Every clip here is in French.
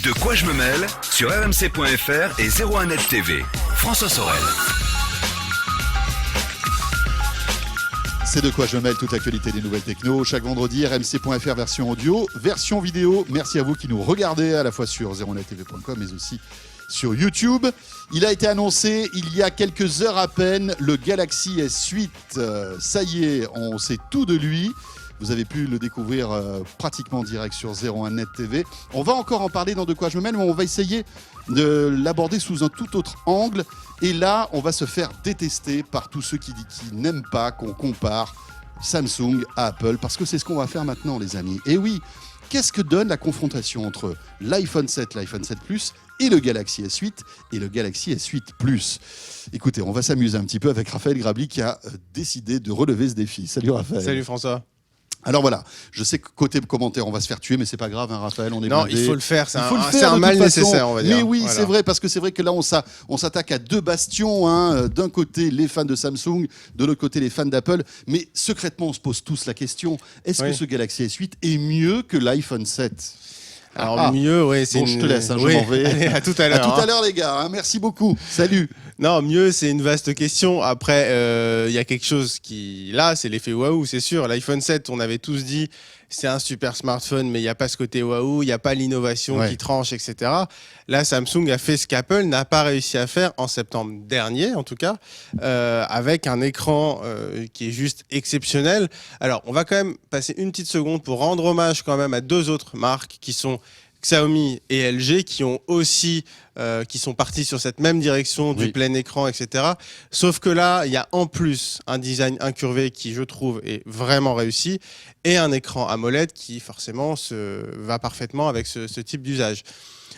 De quoi je me mêle sur rmc.fr et 01net TV. François Sorel. C'est de quoi je mêle toute l'actualité des nouvelles techno. Chaque vendredi, rmc.fr version audio, version vidéo. Merci à vous qui nous regardez à la fois sur 01nettv.com mais aussi sur YouTube. Il a été annoncé il y a quelques heures à peine, le Galaxy S8. Ça y est, on sait tout de lui. Vous avez pu le découvrir pratiquement en direct sur 01net TV. On va encore en parler dans De quoi je me mêle, mais on va essayer de l'aborder sous un tout autre angle. Et là, on va se faire détester par tous ceux qui n'aiment pas qu'on compare Samsung à Apple, parce que c'est ce qu'on va faire maintenant, les amis. Et oui, qu'est-ce que donne la confrontation entre l'iPhone 7, l'iPhone 7 Plus et le Galaxy S8 et le Galaxy S8 Plus? Écoutez, on va s'amuser un petit peu avec Raphaël Grabli qui a décidé de relever ce défi. Salut Raphaël. Salut François. Alors voilà, je sais que côté commentaire, on va se faire tuer, mais c'est pas grave, hein, Raphaël, on est Non, blindé. il faut le faire, c'est un mal nécessaire, on va dire. Mais oui, voilà. c'est vrai, parce que c'est vrai que là, on s'attaque à deux bastions. Hein. D'un côté, les fans de Samsung, de l'autre côté, les fans d'Apple. Mais secrètement, on se pose tous la question, est-ce que ce Galaxy S8 est mieux que l'iPhone 7 ? Alors mieux, oui, c'est je te laisse, hein, je m'en vais. Allez, à tout à l'heure. À tout à l'heure, les gars. Hein. Merci beaucoup. Salut. Non, mieux, c'est une vaste question. Après, il y a quelque chose qui... Là, c'est l'effet waouh, c'est sûr. L'iPhone 7, on avait tous dit, c'est un super smartphone, mais il n'y a pas ce côté waouh, il n'y a pas l'innovation qui tranche, etc. Là, Samsung a fait ce qu'Apple n'a pas réussi à faire en septembre dernier, en tout cas, avec un écran qui est juste exceptionnel. Alors, on va quand même passer une petite seconde pour rendre hommage quand même à deux autres marques qui sont Xiaomi et LG, qui ont aussi qui sont partis sur cette même direction du plein écran, etc. Sauf que là, il y a en plus un design incurvé qui, je trouve, est vraiment réussi, et un écran AMOLED qui, forcément, va parfaitement avec ce type d'usage.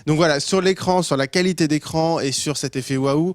Donc voilà, sur l'écran, sur la qualité d'écran et sur cet effet waouh,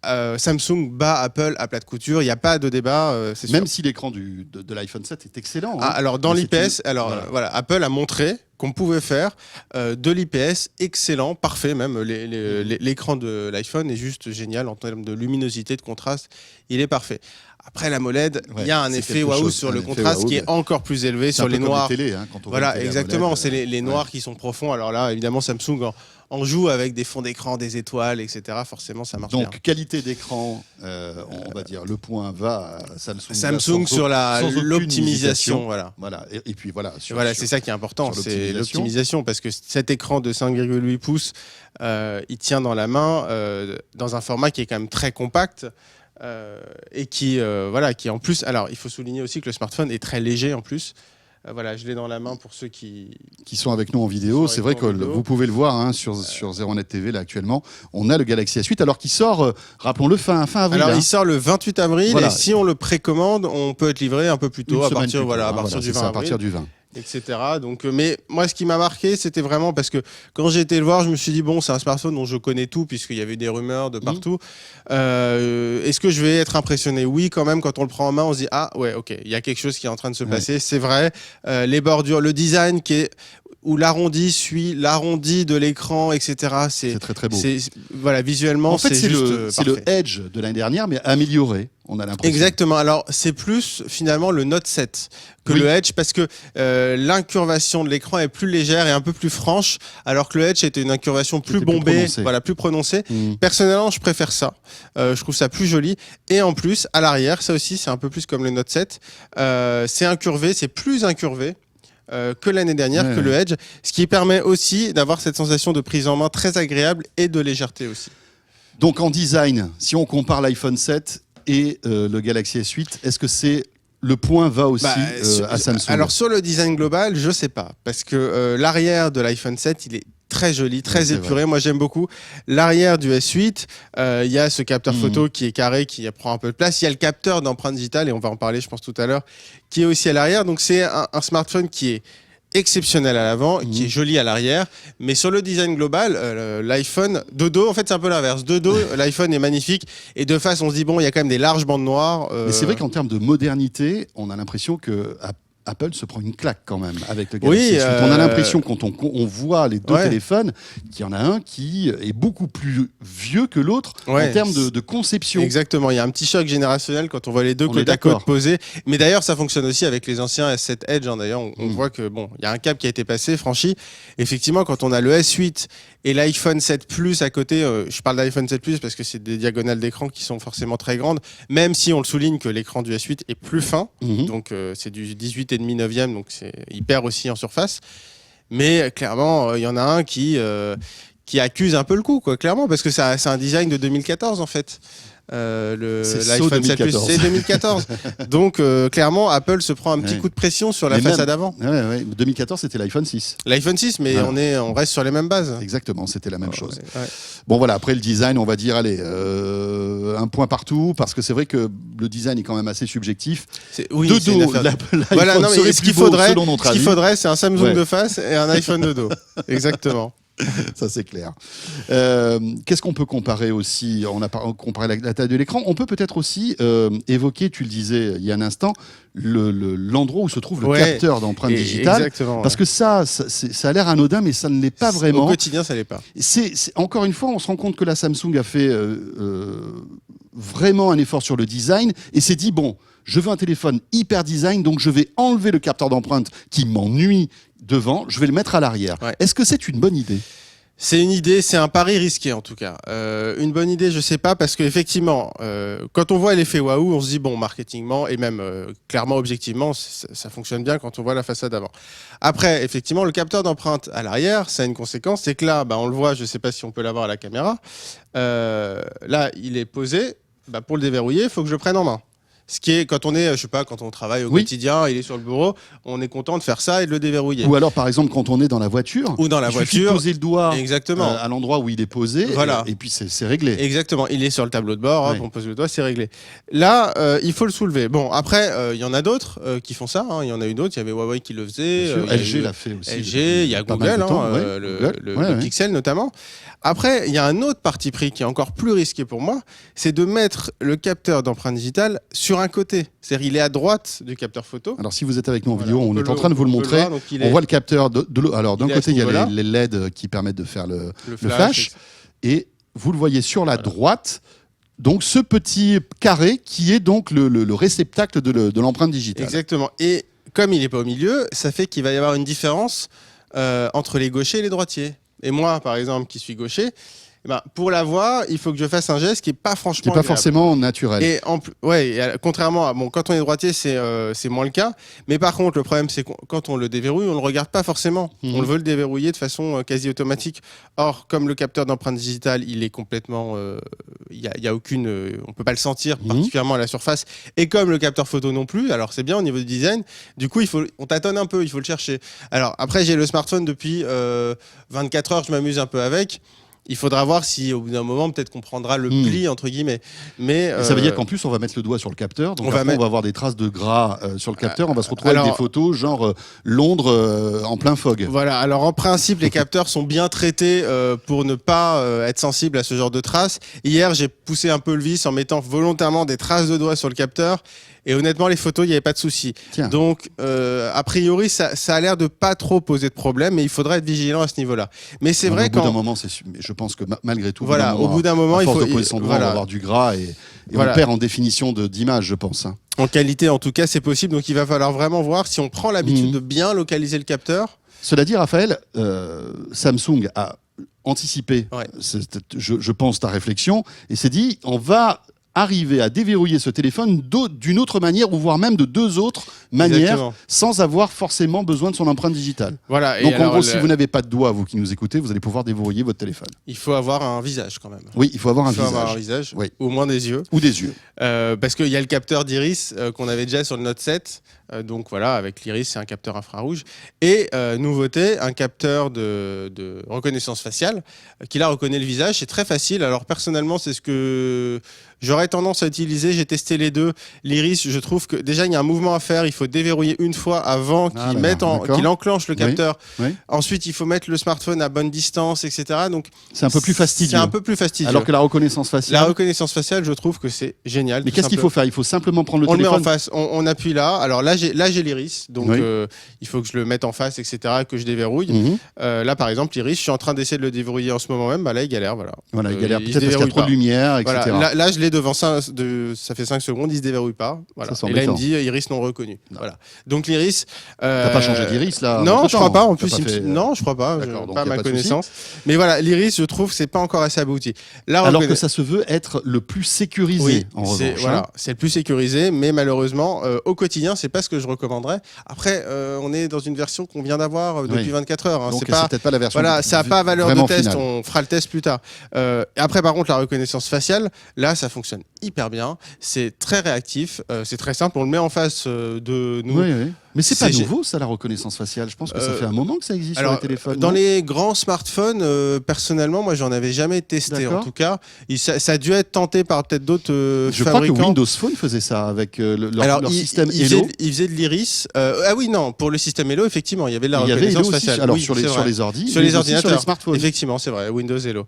Samsung bat Apple à plat de couture, il n'y a pas de débat. C'est Même sûr. si l'écran de l'iPhone 7 est excellent. Hein. Alors dans l'IPS, voilà, Apple a montré qu'on pouvait faire de l'IPS excellent, parfait même. L'écran de l'iPhone est juste génial en termes de luminosité, de contraste, il est parfait. Après l'AMOLED, il y a un effet waouh sur le contraste qui est encore plus élevé sur les noirs. Télé, hein, quand on voilà, exactement, c'est les noirs qui sont profonds. Alors là, évidemment, Samsung en joue avec des fonds d'écran, des étoiles, etc. Forcément, ça marche bien. Donc, qualité d'écran, on va dire, le point va à Samsung. Samsung sur l'optimisation, voilà. Et puis voilà. C'est ça qui est important, c'est l'optimisation, parce que cet écran de 5,8 pouces, il tient dans la main, dans un format qui est quand même très compact. Et qui en plus, alors il faut souligner aussi que le smartphone est très léger en plus. Voilà, je l'ai dans la main pour ceux qui sont avec nous en vidéo. C'est vrai que vous pouvez le voir hein, sur 01net TV là actuellement. On a le Galaxy S8 alors qu'il sort, rappelons-le, fin avril. Alors il sort le 28 avril et si on le précommande, on peut être livré un peu plus tôt, à partir du 20 etc. Donc, mais moi, ce qui m'a marqué, c'était vraiment parce que quand j'ai été le voir, je me suis dit bon, c'est un smartphone dont je connais tout puisqu'il y avait des rumeurs de partout. Est-ce que je vais être impressionné? Oui, quand même. Quand on le prend en main, on se dit ah ouais, ok, il y a quelque chose qui est en train de se passer. C'est vrai. Les bordures, le design où l'arrondi suit l'arrondi de l'écran, etc. C'est très très beau. Voilà, visuellement, en fait, c'est le parfait. Edge de l'année dernière, mais amélioré. On a l'impression. Exactement. Alors, c'est plus finalement le Note 7 que le Edge parce que l'incurvation de l'écran est plus légère et un peu plus franche, alors que le Edge était une incurvation plus bombée, plus prononcée. Personnellement, je préfère ça. Je trouve ça plus joli. Et en plus, à l'arrière, ça aussi, c'est un peu plus comme le Note 7. C'est incurvé, c'est plus incurvé. Que l'année dernière, que le Edge, ce qui permet aussi d'avoir cette sensation de prise en main très agréable et de légèreté aussi. Donc en design, si on compare l'iPhone 7 et le Galaxy S8, est-ce que le point va aussi à Samsung? Alors sur le design global, je sais pas, parce que l'arrière de l'iPhone 7, il est très joli, très épuré. Vrai. Moi, j'aime beaucoup. L'arrière du S8, il y a ce capteur photo qui est carré, qui prend un peu de place. Il y a le capteur d'empreinte digitale, et on va en parler, je pense, tout à l'heure, qui est aussi à l'arrière. Donc, c'est un smartphone qui est exceptionnel à l'avant, qui est joli à l'arrière, mais sur le design global, l'iPhone de dos, en fait c'est un peu l'inverse. De dos, l'iPhone est magnifique et de face on se dit bon, il y a quand même des larges bandes noires. Mais c'est vrai qu'en termes de modernité, on a l'impression que Apple se prend une claque quand même avec le Galaxy S8. On a l'impression, quand on voit les deux téléphones, qu'il y en a un qui est beaucoup plus vieux que l'autre en termes de conception. Exactement, il y a un petit choc générationnel quand on voit les deux côte à côte posés. Mais d'ailleurs, ça fonctionne aussi avec les anciens S7 Edge. D'ailleurs, on voit que il y a un cap qui a été passé, franchi. Effectivement, quand on a le S8 et l'iPhone 7 Plus à côté, je parle d'iPhone 7 Plus parce que c'est des diagonales d'écran qui sont forcément très grandes, même si on le souligne que l'écran du S8 est plus fin, donc c'est du 18,5 9e, donc il perd aussi en surface. Mais clairement, il y en a un qui accuse un peu le coup, quoi, clairement, parce que c'est un design de 2014 en fait. L'iPhone 7 Plus, c'est 2014. Donc clairement, Apple se prend un petit coup de pression sur la façade avant. 2014, c'était l'iPhone 6. L'iPhone 6, mais on reste sur les mêmes bases. Exactement, c'était la même chose. Bon voilà, après le design, on va dire, allez, un point partout, parce que c'est vrai que le design est quand même assez subjectif. De dos, voilà, non, mais ce qu'il faudrait, c'est un Samsung de face et un iPhone de dos. Exactement. Ça, c'est clair. Qu'est-ce qu'on peut comparer aussi ? On a comparé la taille de l'écran. On peut peut-être aussi évoquer, tu le disais il y a un instant, l'endroit où se trouve le capteur d'empreinte digitale. Exactement, parce que ça a l'air anodin, mais ça ne l'est pas vraiment. Au quotidien, ça ne l'est pas. Encore une fois, on se rend compte que la Samsung a fait vraiment un effort sur le design et s'est dit, bon, je veux un téléphone hyper design, donc je vais enlever le capteur d'empreinte qui m'ennuie devant, je vais le mettre à l'arrière. Est-ce que c'est une bonne idée ? C'est une idée, c'est un pari risqué en tout cas. Une bonne idée, je sais pas, parce qu'effectivement, quand on voit l'effet waouh, on se dit bon, marketingement et même clairement objectivement, ça fonctionne bien quand on voit la façade avant. Après, effectivement, le capteur d'empreinte à l'arrière, ça a une conséquence, c'est que là, on le voit, je sais pas si on peut l'avoir à la caméra. Là, il est posé. Pour le déverrouiller, il faut que je le prenne en main. Ce qui est, quand on travaille au quotidien, il est sur le bureau, on est content de faire ça et de le déverrouiller. Ou alors, par exemple, quand on est dans la voiture, il suffit de poser le doigt exactement. À l'endroit où il est posé, et puis c'est réglé. Exactement, il est sur le tableau de bord, on pose le doigt, c'est réglé. Là, il faut le soulever. Bon, après, il y en a d'autres qui font ça, il y en a eu d'autres, il y avait Huawei qui le faisait. LG l'a fait aussi. LG, il y a Google, le Pixel notamment. Après, il y a un autre parti pris qui est encore plus risqué pour moi, c'est de mettre le capteur d'empreinte digitale sur un côté. C'est-à-dire, il est à droite du capteur photo. Alors, si vous êtes avec nous en vidéo, on est en train de vous le montrer. On voit le capteur Alors, d'un côté, il y a les LED qui permettent de faire le flash. Et vous le voyez sur la droite. Donc, ce petit carré qui est donc le réceptacle de l'empreinte digitale. Exactement. Et comme il n'est pas au milieu, ça fait qu'il va y avoir une différence entre les gauchers et les droitiers. Et moi, par exemple, qui suis gaucher, pour l'avoir, il faut que je fasse un geste qui n'est pas franchement qui n'est pas forcément naturel. Et contrairement à... quand on est droitier, c'est moins le cas. Mais par contre, le problème, c'est que quand on le déverrouille, on ne le regarde pas forcément. On veut le déverrouiller de façon quasi automatique. Or, comme le capteur d'empreinte digitale, il est complètement... y a aucune... on ne peut pas le sentir, particulièrement à la surface. Et comme le capteur photo non plus, alors c'est bien au niveau du design. Du coup, on tâtonne un peu, il faut le chercher. Alors, après, j'ai le smartphone depuis 24 heures, je m'amuse un peu avec. Il faudra voir si au bout d'un moment peut-être qu'on prendra le pli entre guillemets. Mais ça veut dire qu'en plus on va mettre le doigt sur le capteur, donc on va avoir des traces de gras sur le capteur. On va se retrouver avec des photos genre Londres en plein fog. Voilà. Alors en principe les capteurs sont bien traités pour ne pas être sensibles à ce genre de traces. Hier j'ai poussé un peu le vis en mettant volontairement des traces de doigts sur le capteur. Et honnêtement, les photos, il n'y avait pas de souci. Donc, a priori, ça a l'air de pas trop poser de problème, mais il faudrait être vigilant à ce niveau-là. Mais c'est vrai qu'au bout d'un moment, je pense que malgré tout, au bout d'un moment, il faut poser son doigt, on va avoir du gras et on perd en définition d'image, je pense. En qualité, en tout cas, c'est possible. Donc, il va falloir vraiment voir si on prend l'habitude de bien localiser le capteur. Cela dit, Raphaël, Samsung a anticipé, je pense, ta réflexion et s'est dit, on va arriver à déverrouiller ce téléphone d'une autre manière, ou voire même de deux autres manières, sans avoir forcément besoin de son empreinte digitale. Voilà. Donc en gros, si vous n'avez pas de doigt, vous qui nous écoutez, vous allez pouvoir déverrouiller votre téléphone. Il faut avoir un visage quand même. Oui, il faut avoir un visage. Oui. Au moins des yeux. Ou des yeux. Parce qu'il y a le capteur d'iris qu'on avait déjà sur le Note 7. Donc voilà, avec l'iris, c'est un capteur infrarouge. Et nouveauté, un capteur de reconnaissance faciale qui là reconnaît le visage. C'est très facile. Alors personnellement, c'est ce que j'aurais tendance à utiliser. J'ai testé les deux. L'iris, je trouve que déjà, il y a un mouvement à faire. Il faut déverrouiller une fois avant qu'il enclenche le capteur. Oui. Ensuite, il faut mettre le smartphone à bonne distance, etc. Donc, c'est un peu plus fastidieux. Alors que la reconnaissance faciale, je trouve que c'est génial. Mais qu'est-ce qu'il faut faire ? Il faut simplement prendre le téléphone. On le met en face. On appuie là. Alors là, j'ai l'iris, donc il faut que je le mette en face, etc., que je déverrouille. Là, par exemple, l'iris, je suis en train d'essayer de le déverrouiller en ce moment même. Bah, là, il galère, voilà. Voilà, il galère peut-être parce qu'il y a trop de lumière, etc. Voilà. Là, je l'ai devant ça fait 5 secondes, il se déverrouille pas. Voilà. Et là, il me dit iris non reconnu. Voilà. Donc l'iris. T'as pas changé d'iris là? Non, je crois pas. En plus, non, je crois pas. Pas à ma connaissance. Souci. Mais voilà, l'iris, je trouve, c'est pas encore assez abouti. Là, alors que ça se veut être le plus sécurisé, en revanche. Voilà, c'est le plus sécurisé, mais malheureusement, au quotidien, c'est pas ce que je recommanderais. Après, on est dans une version qu'on vient d'avoir depuis 24 heures. Donc, c'est peut-être pas la version. Voilà, ça n'a pas valeur de test. Finale. On fera le test plus tard. Après, par contre, la reconnaissance faciale, là, ça fonctionne hyper bien. C'est très réactif. C'est très simple. On le met en face de nous. Oui. Mais c'est pas nouveau, ça, la reconnaissance faciale. Je pense que ça fait un moment que ça existe sur les téléphones. Dans les grands smartphones, personnellement, moi, j'en avais jamais testé. En tout cas, ça a dû être tenté par peut-être d'autres fabricants. Je crois que Windows Phone faisait ça avec leur système Hello. Il faisait de l'iris. Ah oui, non, pour le système Hello, effectivement, il y avait de la reconnaissance faciale. Alors sur les ordi, sur les ordinateurs, sur les smartphones. Effectivement, c'est vrai, Windows Hello.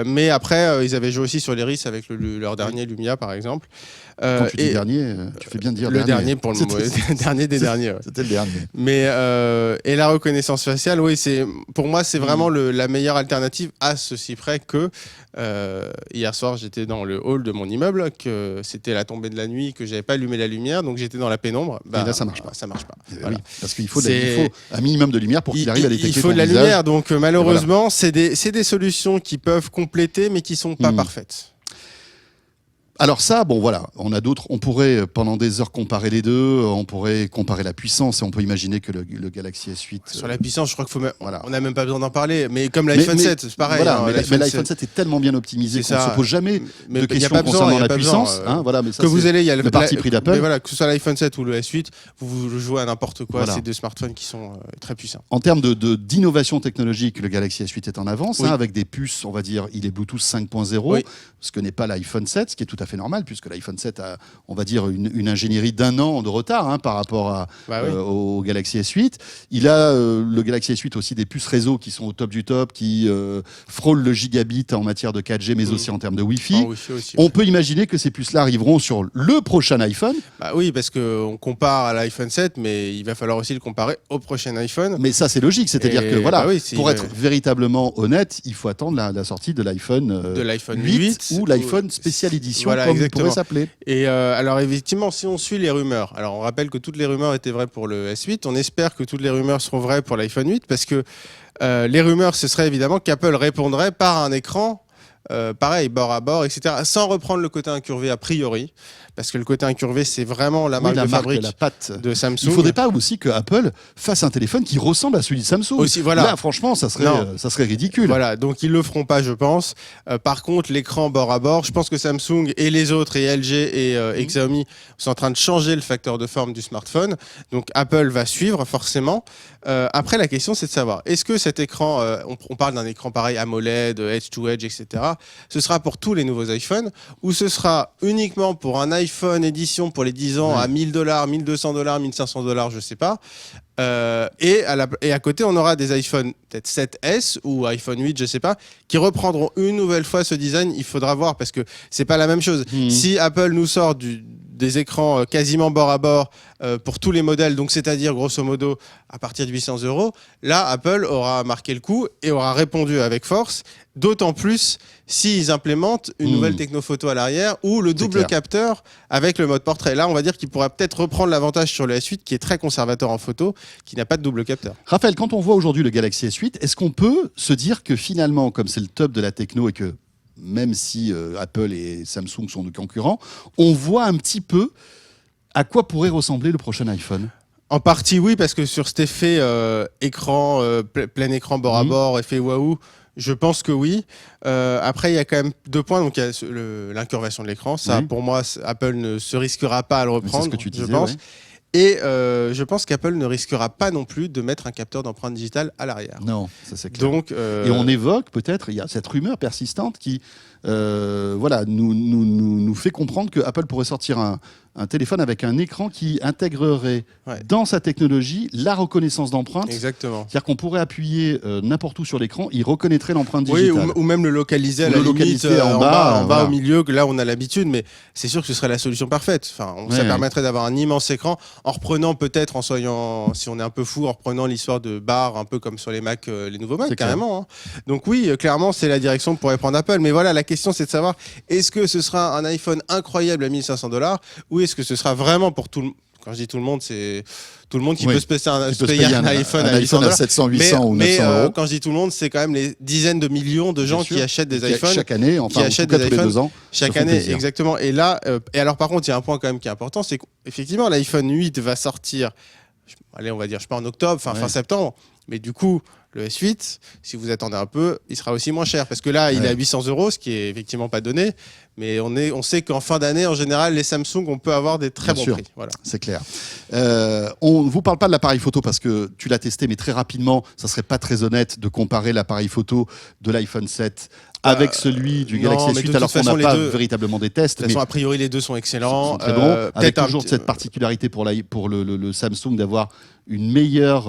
Mais après, ils avaient joué aussi sur l'iris avec leur dernier Lumia, par exemple. Quand tu dis dernier, tu fais bien de dire le dernier pour le moment, le dernier des derniers. C'était le dernier. Mais et la reconnaissance faciale, oui, pour moi, c'est vraiment la meilleure alternative à ceci près que hier soir, j'étais dans le hall de mon immeuble, que c'était la tombée de la nuit, que j'avais pas allumé la lumière, donc j'étais dans la pénombre. Et là, ça marche pas. Ça marche pas. Voilà. Oui, parce qu'il faut un minimum de lumière pour qu'il arrive à détecter ton visage. Il faut de la visage. lumière, donc malheureusement, c'est des solutions qui peuvent compléter, mais qui sont pas parfaites. Alors ça, bon voilà, on a d'autres. On pourrait pendant des heures comparer les deux. On pourrait comparer la puissance et on peut imaginer que le Galaxy S8. Sur la puissance, je crois qu'il faut. On n'a même pas besoin d'en parler. Mais comme l'iPhone 7, c'est pareil. Voilà, mais l'iPhone 7 est tellement bien optimisé qu'on ne se pose jamais de questions concernant la puissance. Voilà, mais ça, que vous allez, il y a le parti pris d'Apple. Mais voilà, que ce soit l'iPhone 7 ou le S8, vous jouez à n'importe quoi. Voilà. C'est deux smartphones qui sont très puissants. En termes d'innovation technologique, le Galaxy S8 est en avance, avec des puces, on va dire, il est Bluetooth 5.0, ce que n'est pas l'iPhone 7, ce qui est tout à fait normal puisque l'iPhone 7 a, on va dire, une ingénierie d'1 an de retard par rapport au Galaxy S8. Il a le Galaxy S8 aussi des puces réseau qui sont au top du top, qui frôlent le gigabit en matière de 4G, mais aussi en termes de Wi-Fi. On peut imaginer que ces puces-là arriveront sur le prochain iPhone. Oui, parce qu'on compare à l'iPhone 7, mais il va falloir aussi le comparer au prochain iPhone. Mais ça, c'est logique. C'est-à-dire que pour être véritablement honnête, il faut attendre la sortie de l'iPhone 8 ou l'iPhone Special Edition, comme il pourrait s'appeler. Et alors effectivement, si on suit les rumeurs, alors on rappelle que toutes les rumeurs étaient vraies pour le S8, on espère que toutes les rumeurs seront vraies pour l'iPhone 8, parce que les rumeurs, ce serait évidemment qu'Apple répondrait par un écran pareil, bord à bord, etc., sans reprendre le côté incurvé a priori, parce que le côté incurvé, c'est vraiment la marque de fabrique la patte de Samsung. Il ne faudrait pas aussi que Apple fasse un téléphone qui ressemble à celui de Samsung. Aussi, voilà. Là, franchement, ça serait ridicule. Voilà, donc ils le feront pas, je pense. Par contre, l'écran bord à bord, je pense que Samsung et les autres, et LG et Xiaomi, sont en train de changer le facteur de forme du smartphone. Donc Apple va suivre, forcément. Après, la question, c'est de savoir, est-ce que cet écran, on parle d'un écran pareil, AMOLED, Edge-to-Edge, etc., ce sera pour tous les nouveaux iPhones, ou ce sera uniquement pour un iPhone édition pour les 10 ans à $1,000, $1,200, $1,500, je sais pas. Et à côté, on aura des iPhone peut-être 7S ou iPhone 8, je sais pas, qui reprendront une nouvelle fois ce design. Il faudra voir parce que c'est pas la même chose. Si Apple nous sort des écrans quasiment bord à bord pour tous les modèles, donc c'est-à-dire grosso modo à partir de 800 €, là Apple aura marqué le coup et aura répondu avec force. D'autant plus s'ils implémentent une nouvelle technophoto à l'arrière ou le double capteur avec le mode portrait. Là, on va dire qu'il pourra peut-être reprendre l'avantage sur le S8 qui est très conservateur en photo, qui n'a pas de double capteur. Raphaël, quand on voit aujourd'hui le Galaxy S8, est-ce qu'on peut se dire que finalement, comme c'est le top de la techno et que même si Apple et Samsung sont nos concurrents, on voit un petit peu à quoi pourrait ressembler le prochain iPhone? En partie, oui, parce que sur cet effet écran, plein écran bord à bord, effet waouh, je pense que oui. Après, il y a quand même deux points. Donc, il y a l'incurvation de l'écran. Ça, pour moi, Apple ne se risquera pas à le reprendre, c'est ce que tu disais, je pense. Et je pense qu'Apple ne risquera pas non plus de mettre un capteur d'empreinte digitale à l'arrière. Non, ça c'est clair. Donc, et on évoque peut-être, il y a cette rumeur persistante qui nous fait comprendre que Apple pourrait sortir un téléphone avec un écran qui intégrerait dans sa technologie la reconnaissance d'empreinte. Exactement. C'est-à-dire qu'on pourrait appuyer n'importe où sur l'écran, il reconnaîtrait l'empreinte digitale. Oui, ou même le localiser à la limite en bas au milieu, que là on a l'habitude, mais c'est sûr que ce serait la solution parfaite. Enfin, ça permettrait d'avoir un immense écran, en reprenant peut-être, si on est un peu fou, en reprenant l'histoire de barre, un peu comme sur les Mac, les nouveaux Mac, carrément. Hein. Donc oui, clairement, c'est la direction que pourrait prendre Apple. Mais voilà, la question c'est de savoir, est-ce que ce sera un iPhone incroyable à 1 500 $, ou est-ce que ce sera vraiment pour tout le monde? Quand je dis tout le monde, c'est tout le monde qui peut se payer un iPhone à 800 $. 700, 800 ou 900 euros. Quand je dis tout le monde, c'est quand même les dizaines de millions de gens qui achètent des iPhones. Chaque année, enfin, qui achètent tous les 2 ans. Chaque année, exactement. Et là, et alors par contre, il y a un point quand même qui est important, c'est qu'effectivement, l'iPhone 8 va sortir, allez, on va dire, je sais pas, en octobre, fin septembre. Mais du coup, le S8, si vous attendez un peu, il sera aussi moins cher. Parce que là, il est à 800 €, ce qui est effectivement pas donné. Mais on sait qu'en fin d'année, en général, les Samsung, on peut avoir des très bons prix. Voilà. C'est clair. On ne vous parle pas de l'appareil photo parce que tu l'as testé, mais très rapidement, ça serait pas très honnête de comparer l'appareil photo de l'iPhone 7 avec celui du Galaxy S8, alors qu'on n'a pas véritablement des tests. De toute façon, a priori, les deux sont excellents. Très bon. Avec toujours cette particularité pour le Samsung d'avoir une meilleure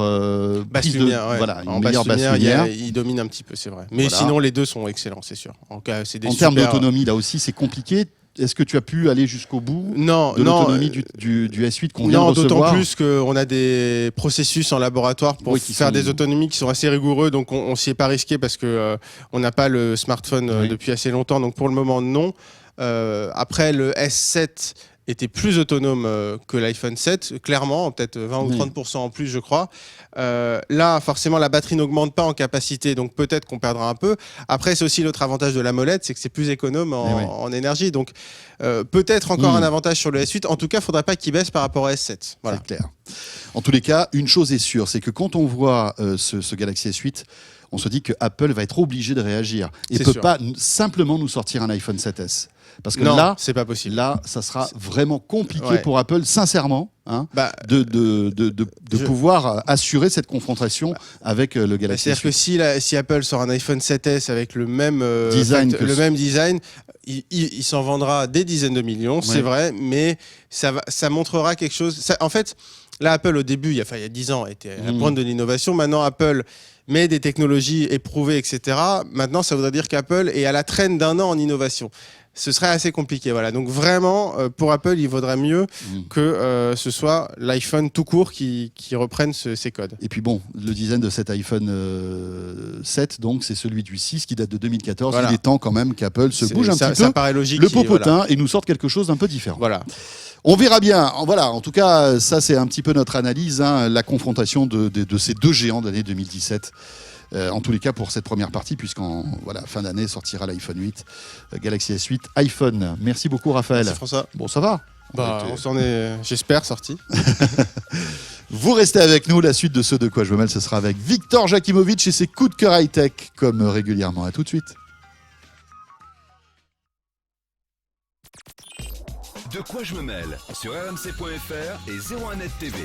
basse lumière. Une meilleure basse lumière. Il domine un petit peu, c'est vrai. Mais sinon, les deux sont excellents, c'est sûr. En termes d'autonomie, là aussi, c'est compliqué. Est-ce que tu as pu aller jusqu'au bout de l'autonomie du S8 qu'on vient de recevoir? D'autant plus qu'on a des processus en laboratoire pour faire des autonomies qui sont assez rigoureux, donc on s'y est pas risqué parce que on n'a pas le smartphone depuis assez longtemps, donc pour le moment non. Après, le S7 était plus autonome que l'iPhone 7, clairement, peut-être 20 ou 30% en plus, je crois. Là, forcément, la batterie n'augmente pas en capacité, donc peut-être qu'on perdra un peu. Après, c'est aussi l'autre avantage de l'AMOLED, c'est que c'est plus économe en énergie. Donc, peut-être encore un avantage sur le S8. En tout cas, il ne faudrait pas qu'il baisse par rapport au S7. Voilà. C'est clair. En tous les cas, une chose est sûre, c'est que quand on voit ce Galaxy S8, on se dit que Apple va être obligé de réagir et ne peut pas simplement nous sortir un iPhone 7S. Parce que là, c'est pas possible. Là, ça sera vraiment compliqué pour Apple, sincèrement, de pouvoir assurer cette confrontation avec le Galaxy S8. C'est-à-dire que si Apple sort un iPhone 7S avec le même design, il s'en vendra des dizaines de millions, c'est vrai, mais ça montrera quelque chose. En fait, là, Apple, au début, il y a 10 ans, était à la pointe de l'innovation. Maintenant, Apple met des technologies éprouvées, etc. Maintenant, ça voudrait dire qu'Apple est à la traîne d'1 an en innovation. Ce serait assez compliqué. Voilà. Donc vraiment, pour Apple, il vaudrait mieux que ce soit l'iPhone tout court qui reprenne ces codes. Et puis bon, le design de cet iPhone 7, donc, c'est celui du 6 qui date de 2014. Voilà. Il est temps quand même qu'Apple se bouge un petit peu. Ça paraît logique. Le popotin et nous sorte quelque chose d'un peu différent. Voilà. On verra bien. Voilà, en tout cas, ça c'est un petit peu notre analyse, la confrontation de ces deux géants de l'année 2017. En tous les cas pour cette première partie, puisqu'en fin d'année sortira l'iPhone 8, Galaxy S8, iPhone. Merci beaucoup Raphaël. Merci François. Bon, ça va. On s'en est, j'espère, sorti. Vous restez avec nous, la suite de ce De quoi je me mêle, ce sera avec Victor Jakimovic et ses coups de cœur high-tech, comme régulièrement. À tout de suite. De quoi je me mêle sur rmc.fr et 01net TV.